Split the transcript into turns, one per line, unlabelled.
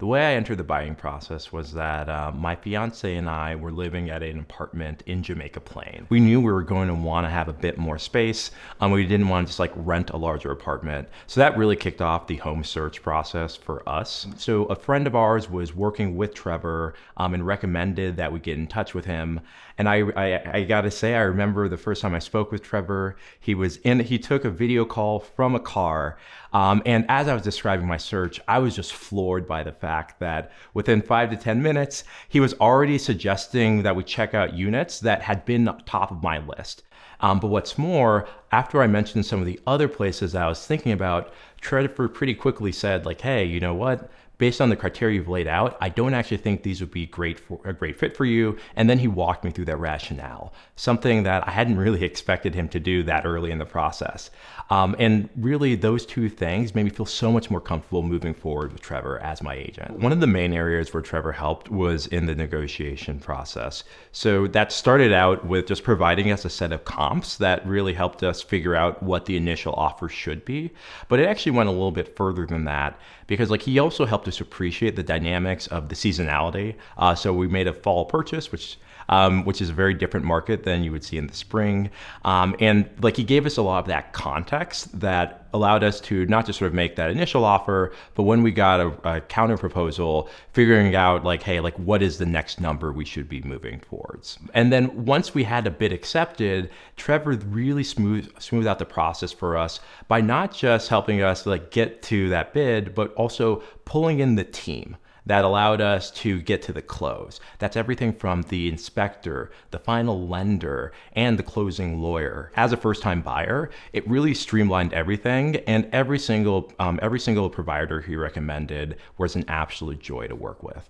The way I entered the buying process was that my fiance and I were living at an apartment in Jamaica Plain. We knew we were going to want to have a bit more space. We didn't want to just like rent a larger apartment. So that really kicked off the home search process for us. So a friend of ours was working with Trevor and recommended that we get in touch with him. And I gotta say, I remember the first time I spoke with Trevor, he took a video call from a car. And as I was describing my search, I was just floored by the fact that within 5 to 10 minutes, he was already suggesting that we check out units that had been top of my list. But what's more, after I mentioned some of the other places I was thinking about, Trevor pretty quickly said like, hey, you know what? Based on the criteria you've laid out, I don't actually think these would be a great fit for you. And then he walked me through that rationale, something that I hadn't really expected him to do that early in the process. And really those two things made me feel so much more comfortable moving forward with Trevor as my agent. One of the main areas where Trevor helped was in the negotiation process. So that started out with just providing us a set of comps that really helped us figure out what the initial offer should be. But it actually went a little bit further than that, because like he also helped us appreciate the dynamics of the seasonality. So we made a fall purchase, which is a very different market than you would see in the spring. And like he gave us a lot of that context that allowed us to not just sort of make that initial offer, but when we got a counter proposal, figuring out like, hey, like what is the next number we should be moving towards? And then once we had a bid accepted, Trevor really smoothed out the process for us by not just helping us like get to that bid, but also pulling in the team that allowed us to get to the close. That's everything from the inspector, the final lender, and the closing lawyer. As a first-time buyer, it really streamlined everything, and every single provider he recommended was an absolute joy to work with.